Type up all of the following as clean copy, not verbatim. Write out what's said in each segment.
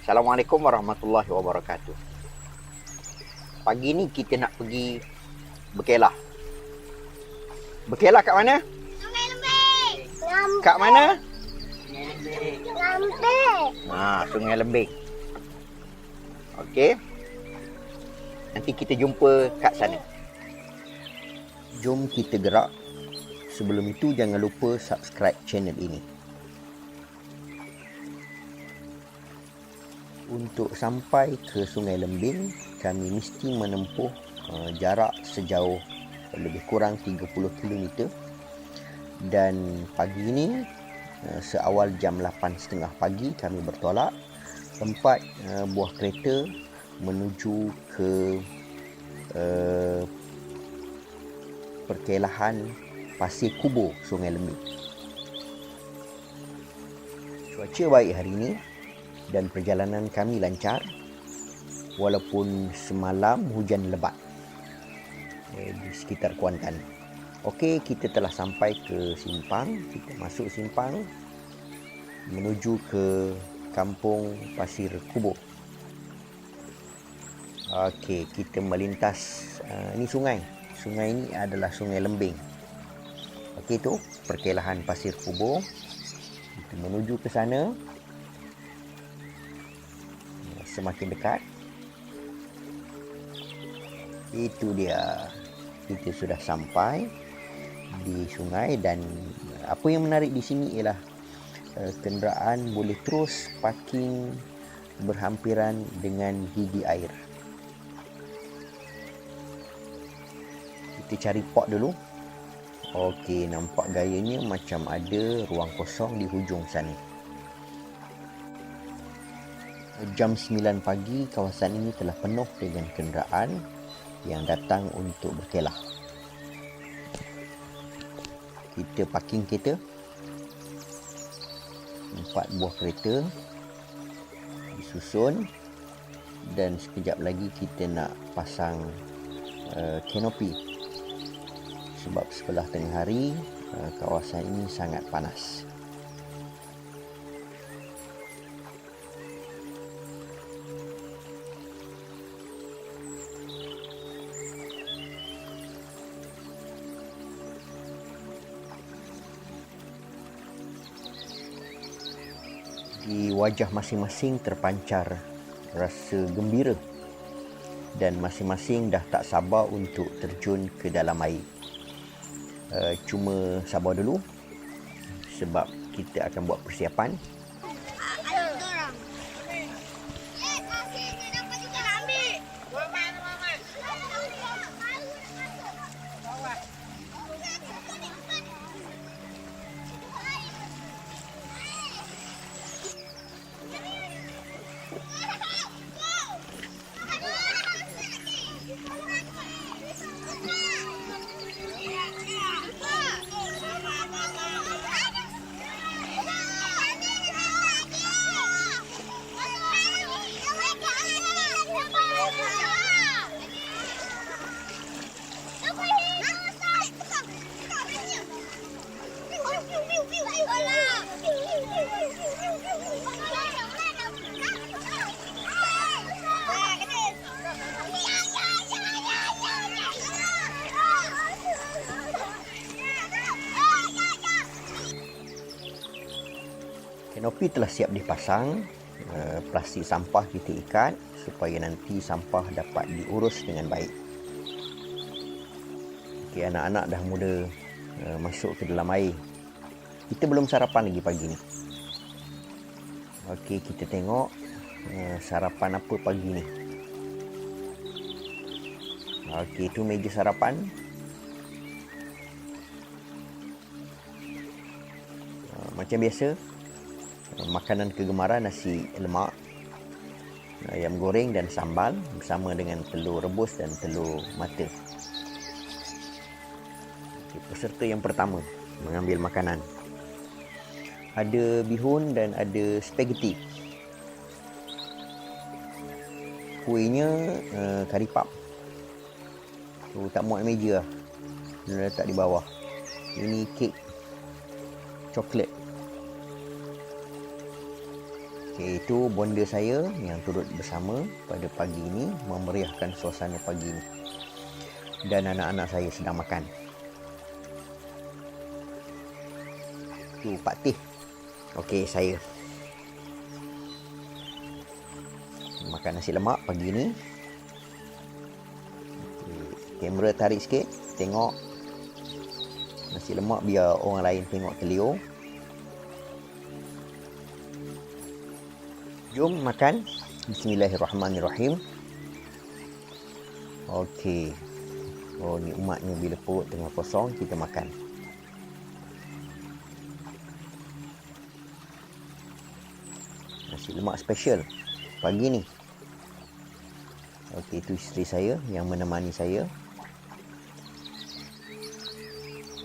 Assalamualaikum warahmatullahi wabarakatuh. Pagi ni kita nak pergi berkelah. Berkelah kat mana? Sungai Lembing. Kat mana? Lembing. Sungai Lembing. Okey. Nanti kita jumpa kat sana. Jom kita gerak. Sebelum itu jangan lupa subscribe channel ini. Untuk sampai ke Sungai Lembing, kami mesti menempuh jarak sejauh lebih kurang 30 km. Dan pagi ini, seawal jam 8.30 pagi, kami bertolak. 4 buah kereta menuju ke perkelahan Pasir Kubur, Sungai Lembing. Cuaca baik hari ini dan perjalanan kami lancar walaupun semalam hujan lebat di sekitar Kuantan. Okey, kita telah sampai ke simpang. Kita masuk simpang menuju ke kampung Pasir Kubur. Okey, kita melintas ini sungai. Sungai ini adalah Sungai Lembing. Okey, tu perkelahan Pasir Kubur. Kita menuju ke sana. Semakin dekat, itu dia, kita sudah sampai di sungai. Dan apa yang menarik di sini ialah kenderaan boleh terus parking berhampiran dengan gigi air. Kita cari pot dulu. Okey, nampak gayanya macam ada ruang kosong di hujung sana. Jam 9 pagi, kawasan ini telah penuh dengan kenderaan yang datang untuk berkelah. Kita parking kereta. 4 buah kereta disusun. Dan sekejap lagi kita nak pasang kanopi. Sebab sebelah tengah hari, kawasan ini sangat panas. Di wajah masing-masing terpancar rasa gembira dan masing-masing dah tak sabar untuk terjun ke dalam air. Cuma sabar dulu sebab kita akan buat persiapan. Ada orang. Kita dapat juga nak ambil. Mama. Kanopi telah siap dipasang. Plastik sampah kita ikat supaya nanti sampah dapat diurus dengan baik. Okey, anak-anak dah mula masuk ke dalam air. Kita belum sarapan lagi pagi ni. Okey, kita tengok sarapan apa pagi ni. Okey, itu meja sarapan. Macam biasa, makanan kegemaran nasi lemak, ayam goreng dan sambal bersama dengan telur rebus dan telur mata. Okay, peserta yang pertama mengambil makanan. Ada bihun dan ada spaghetti. Kuihnya kari pap. Tu tak muat meja lah. Dia letak di bawah. Ini kek coklat. Okay, itu bonda saya yang turut bersama pada pagi ini memeriahkan suasana pagi ini. Dan anak-anak saya sedang makan. Tu Pak Tih. Okey, saya makan nasi lemak pagi ni. Okay, kamera tarik sikit, tengok nasi lemak biar orang lain tengok telio. Jom makan. Bismillahirrahmanirrahim. Okey. Oh, nikmatnya bila perut tengah kosong kita makan. Nasi lemak special pagi ni. Okey, itu isteri saya yang menemani saya.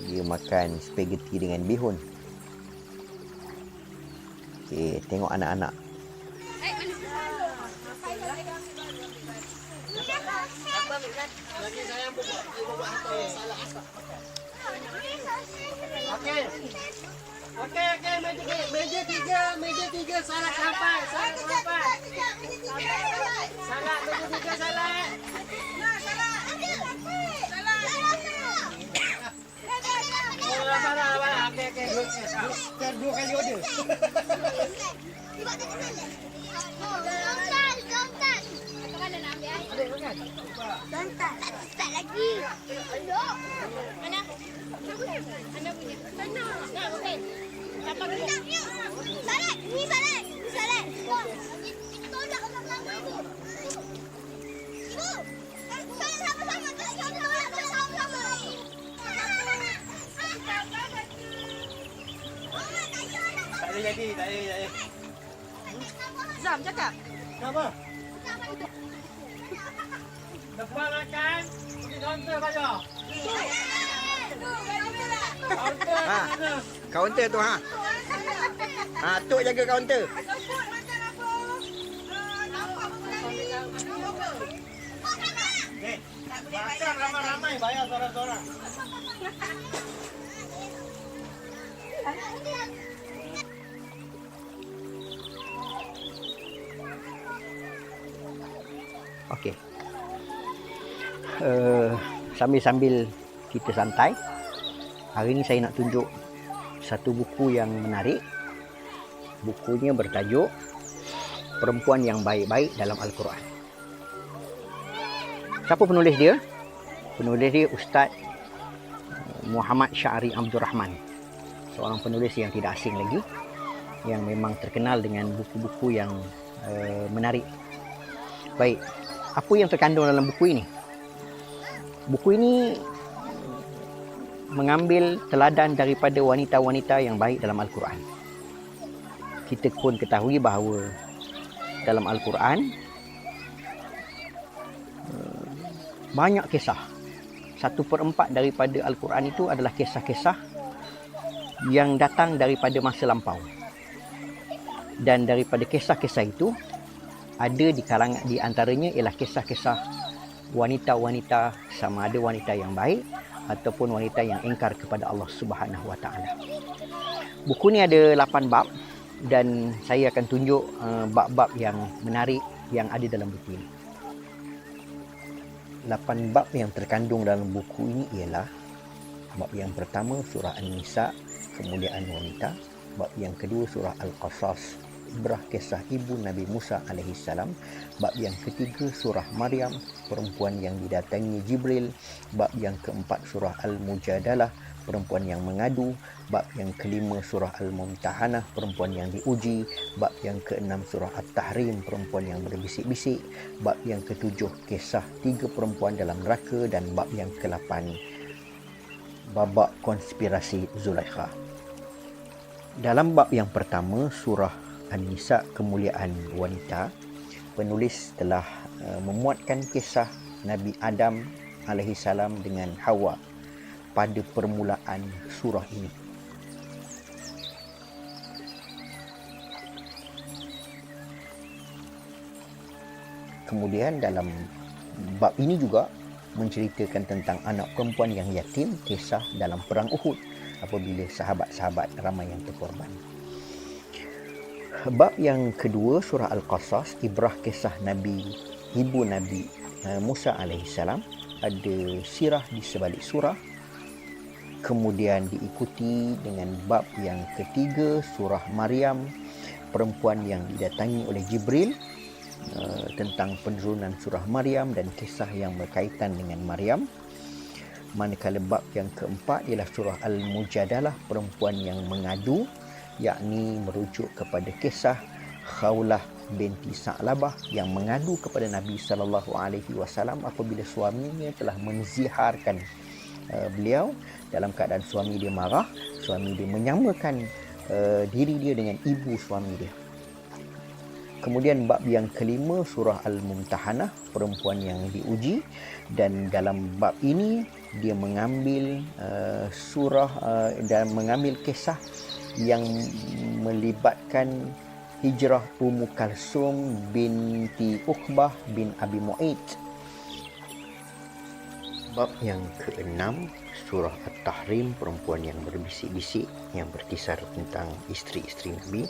Dia makan spaghetti dengan bihun. Okey, tengok anak-anak. Okey, meja tiga salah sampai. Salah meja tiga salah. Oh, salah. Okey. Dua kali order. Tak lagi. Mana? Mana punya? Sana. Nah, okey. Siapa punya? Salad. Ni salad. Itu dah kau bilang itu. Ibu. Salad sama-sama. Sama-sama. Tak boleh jadi. Zam cakap. Kenapa? Depan makan. Pergi kaunter saja. Kaunter tu ha. Tok jaga kaunter. Makan ramai-ramai, bayar seorang-seorang. Okey. Sambil-sambil kita santai, hari ini saya nak tunjuk satu buku yang menarik. Bukunya bertajuk Perempuan yang Baik-Baik dalam Al-Quran. Siapa penulis dia? Penulis dia Ustaz Muhammad Syahri Abdul Rahman. Seorang penulis yang tidak asing lagi, yang memang terkenal dengan buku-buku yang menarik. Baik, apa yang terkandung dalam buku ini? Buku ini mengambil teladan daripada wanita-wanita yang baik dalam Al-Quran. Kita pun ketahui bahawa dalam Al-Quran banyak kisah. 1/4 daripada Al-Quran itu adalah kisah-kisah yang datang daripada masa lampau. Dan daripada kisah-kisah itu, ada di antaranya ialah kisah-kisah wanita-wanita, sama ada wanita yang baik ataupun wanita yang ingkar kepada Allah Subhanahu Wa Taala. Buku ni ada 8 bab dan saya akan tunjuk bab-bab yang menarik yang ada dalam buku ini. 8 bab yang terkandung dalam buku ini ialah bab yang pertama surah An-Nisa, kemuliaan wanita. Bab yang kedua surah Al-Qasas, ibrah kisah ibu Nabi Musa alaihissalam. Bab yang ketiga surah Maryam, perempuan yang didatangi Jibril. Bab yang keempat surah Al-Mujadalah, perempuan yang mengadu. Bab yang kelima surah Al-Mumtahanah, perempuan yang diuji. Bab yang keenam surah At-Tahrim, perempuan yang berbisik-bisik. Bab yang ketujuh kisah 3 perempuan dalam neraka. Dan bab yang ke-8 babak konspirasi Zulaikha. Dalam bab yang pertama surah An-Nisa, kemuliaan wanita, penulis telah memuatkan kisah Nabi Adam alaihissalam dengan Hawa pada permulaan surah ini. Kemudian dalam bab ini juga menceritakan tentang anak perempuan yang yatim, kisah dalam perang Uhud apabila sahabat-sahabat ramai yang terkorban. Bab yang kedua, surah Al-Qasas, ibrah kisah ibu Nabi Musa alaihissalam. Ada sirah di sebalik surah. Kemudian diikuti dengan bab yang ketiga, surah Maryam, perempuan yang didatangi oleh Jibril, tentang penurunan surah Maryam dan kisah yang berkaitan dengan Maryam. Manakala bab yang keempat ialah surah Al-Mujadalah, perempuan yang mengadu, yakni merujuk kepada kisah Khawlah binti Sa'labah yang mengadu kepada Nabi SAW apabila suaminya telah menziharkan beliau. Dalam keadaan suami dia marah, suami dia menyamakan diri dia dengan ibu suami dia. Kemudian bab yang kelima, surah Al-Mumtahanah, perempuan yang diuji, dan dalam bab ini dia mengambil dan mengambil kisah yang melibatkan hijrah Ummu Kalsum binti Uqbah bin Abi Mu'aid. Bab yang keenam, surah At-Tahrim, perempuan yang berbisik-bisik, yang berkisar tentang isteri-isteri Nabi.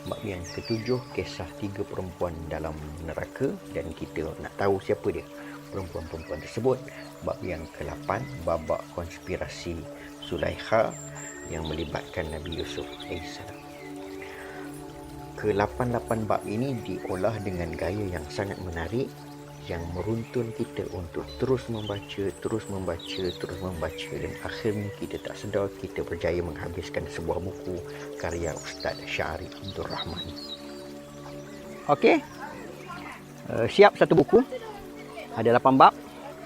Bab yang ketujuh, kisah 3 perempuan dalam neraka, dan kita nak tahu siapa dia perempuan-perempuan tersebut. Bab yang ke-8, babak konspirasi Zulaikha yang melibatkan Nabi Yusuf AS. Ke-8 bab ini diolah dengan gaya yang sangat menarik, yang meruntun kita untuk terus membaca, dan akhirnya kita tak sedar kita berjaya menghabiskan sebuah buku karya Ustaz Syarif Abdul Rahman. Okey, siap satu buku, ada 8 bab,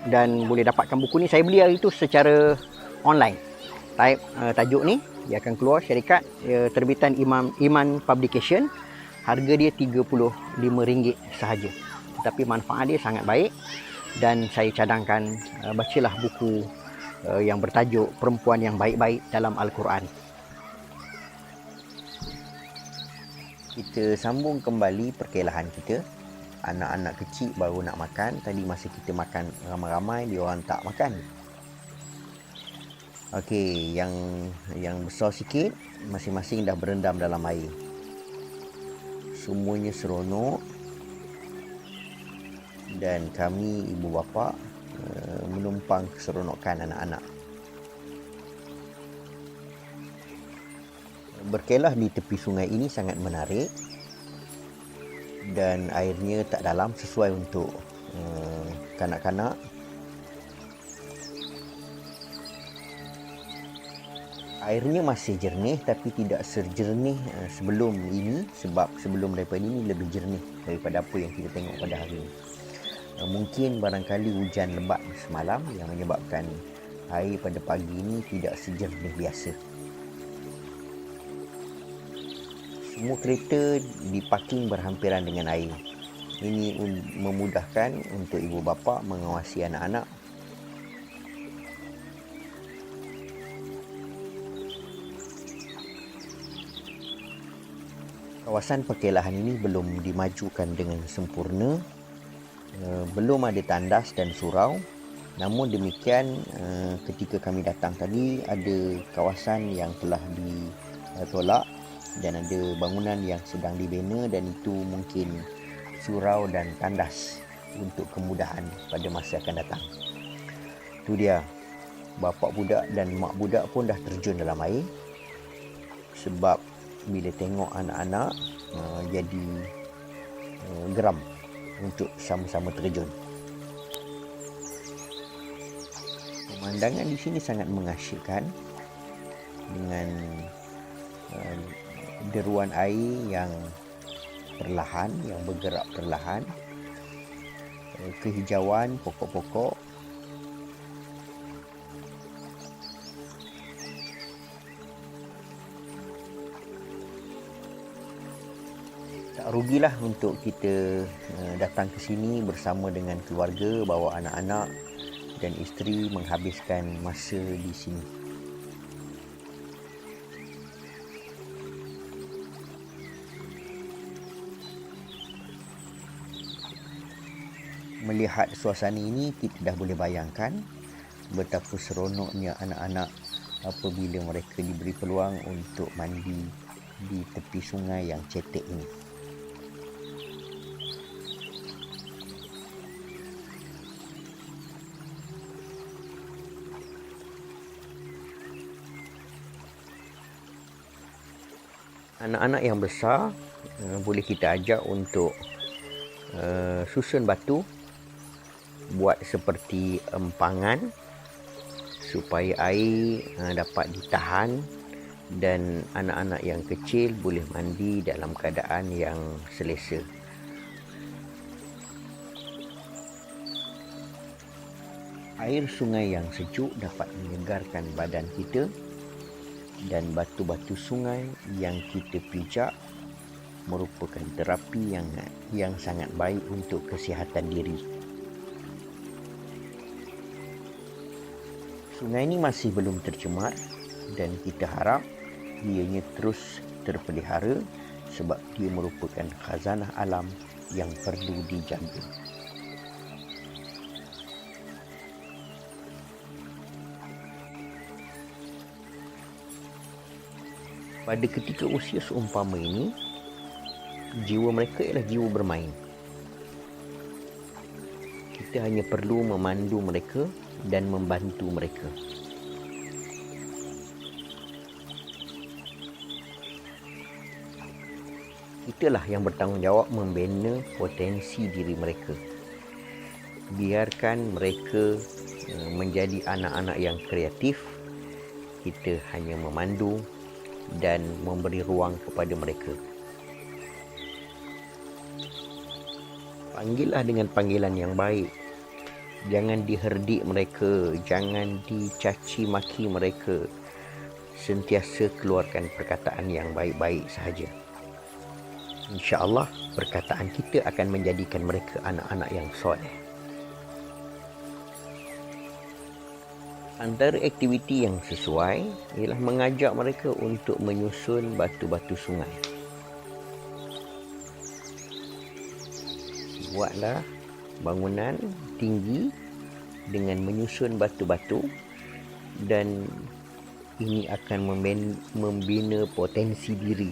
dan boleh dapatkan buku ni. Saya beli hari itu secara online. Type tajuk ni, dia akan keluar syarikat terbitan Iman Publication. Harga dia RM35 sahaja. Tetapi manfaat dia sangat baik, dan saya cadangkan bacalah buku yang bertajuk Perempuan yang Baik-Baik dalam Al-Quran. Kita sambung kembali perkelahan kita. Anak-anak kecil baru nak makan. Tadi masa kita makan ramai-ramai, dia orang tak makan. Okey, yang besar sikit masing-masing dah berendam dalam air. Semuanya seronok, dan kami ibu bapa menumpang keseronokan anak-anak. Berkelah di tepi sungai ini sangat menarik, dan airnya tak dalam, sesuai untuk kanak-kanak. Airnya masih jernih, tapi tidak sejernih sebelum ini, sebab sebelum daripada ini lebih jernih daripada apa yang kita tengok pada hari ini. Mungkin barangkali hujan lebat semalam yang menyebabkan air pada pagi ini tidak sejernih biasa. Semua kereta diparking berhampiran dengan air. Ini memudahkan untuk ibu bapa mengawasi anak-anak. Kawasan perkelahan ini belum dimajukan dengan sempurna. Belum ada tandas dan surau. Namun demikian, ketika kami datang tadi, ada kawasan yang telah ditolak dan ada bangunan yang sedang dibina, dan itu mungkin surau dan tandas untuk kemudahan pada masa akan datang. Itu dia, bapa budak dan mak budak pun dah terjun dalam air, sebab bila tengok anak-anak jadi geram untuk sama-sama terjun. Pemandangan di sini sangat mengasyikkan, dengan deruan air yang perlahan, yang bergerak perlahan, kehijauan pokok-pokok. Tak rugilah untuk kita datang ke sini bersama dengan keluarga, bawa anak-anak dan isteri, menghabiskan masa di sini. Melihat suasana ini, kita dah boleh bayangkan betapa seronoknya anak-anak apabila mereka diberi peluang untuk mandi di tepi sungai yang cetek ini. Anak-anak yang besar boleh kita ajak untuk susun batu, buat seperti empangan supaya air dapat ditahan, dan anak-anak yang kecil boleh mandi dalam keadaan yang selesa. Air sungai yang sejuk dapat menyegarkan badan kita, dan batu-batu sungai yang kita pijak merupakan terapi yang sangat baik untuk kesihatan diri. Sungai ini masih belum tercemar dan kita harap ianya terus terpelihara sebab dia merupakan khazanah alam yang perlu dijaga. Pada ketika usia seumpama ini, jiwa mereka ialah jiwa bermain. Kita hanya perlu memandu mereka dan membantu mereka. Itulah yang bertanggungjawab membina potensi diri mereka. Biarkan mereka menjadi anak-anak yang kreatif. Kita hanya memandu dan memberi ruang kepada mereka. Panggillah dengan panggilan yang baik. Jangan diherdik mereka, jangan dicaci maki mereka. Sentiasa keluarkan perkataan yang baik-baik sahaja. InsyaAllah perkataan kita akan menjadikan mereka anak-anak yang soleh. Antara aktiviti yang sesuai ialah mengajak mereka untuk menyusun batu-batu sungai. Buatlah bangunan tinggi dengan menyusun batu-batu, dan ini akan membina potensi diri.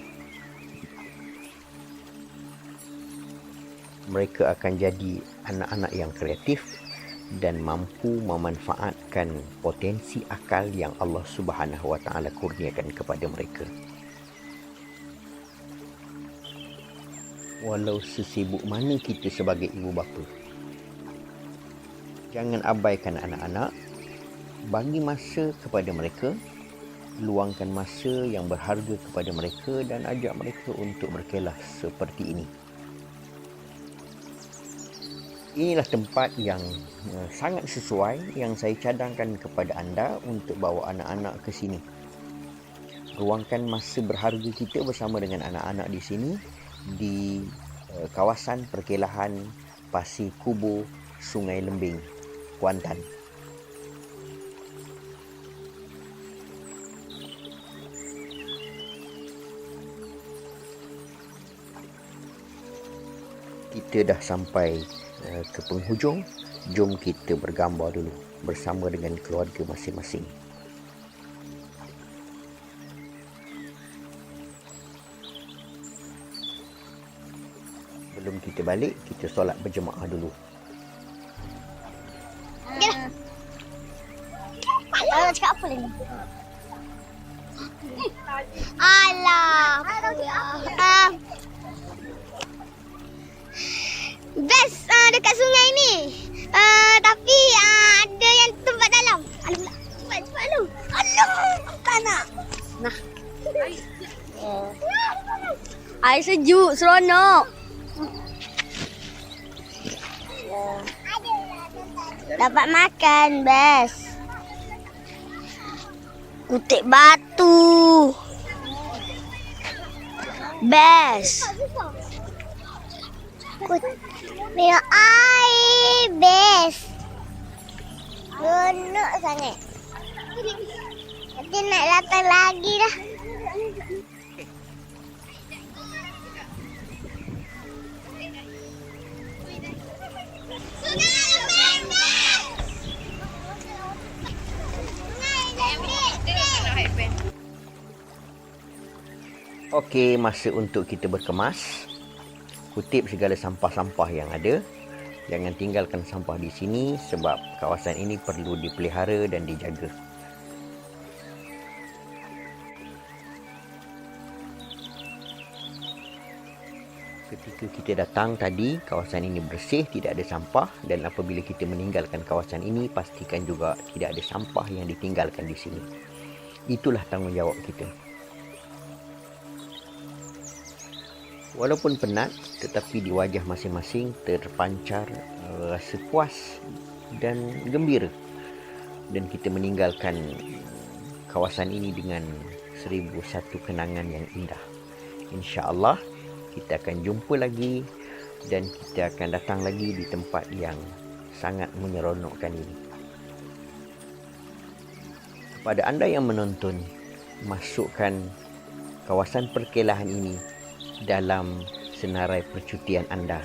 Mereka akan jadi anak-anak yang kreatif dan mampu memanfaatkan potensi akal yang Allah Subhanahu wa taala kurniakan kepada mereka. Walau sesibuk mana kita sebagai ibu bapa, jangan abaikan anak-anak. Bagi masa kepada mereka, luangkan masa yang berharga kepada mereka dan ajak mereka untuk berkelas seperti ini. Inilah tempat yang sangat sesuai yang saya cadangkan kepada anda untuk bawa anak-anak ke sini. Ruangkan masa berharga kita bersama dengan anak-anak di sini di kawasan perkelahan Pasir Kubur, Sungai Lembing, Kuantan. Kita dah sampai ke penghujung. Jom kita bergambar dulu bersama dengan keluarga masing-masing. Sebelum kita balik, kita solat berjemaah dulu. Alah, cakap apa lagi? Alah. Best dekat sungai ni. Tapi ada yang tempat dalam. Alah, cepat lu. Alah, tak nak. Nah. Air sejuk, seronok. Dapat makan, best. Kutik batu. Best. Minum air, best. Gunuk sangat. Nanti nak datang lagi dah. Okey, masa untuk kita berkemas. Kutip segala sampah-sampah yang ada. Jangan tinggalkan sampah di sini sebab kawasan ini perlu dipelihara dan dijaga. Ketika kita datang tadi, kawasan ini bersih, tidak ada sampah, dan apabila kita meninggalkan kawasan ini, pastikan juga tidak ada sampah yang ditinggalkan di sini. Itulah tanggungjawab kita. Walaupun penat, tetapi di wajah masing-masing terpancar rasa puas dan gembira. Dan kita meninggalkan kawasan ini dengan 1001 kenangan yang indah. InsyaAllah, kita akan jumpa lagi dan kita akan datang lagi di tempat yang sangat menyeronokkan ini. Kepada anda yang menonton, masukkan kawasan perkelahan ini dalam senarai percutian anda.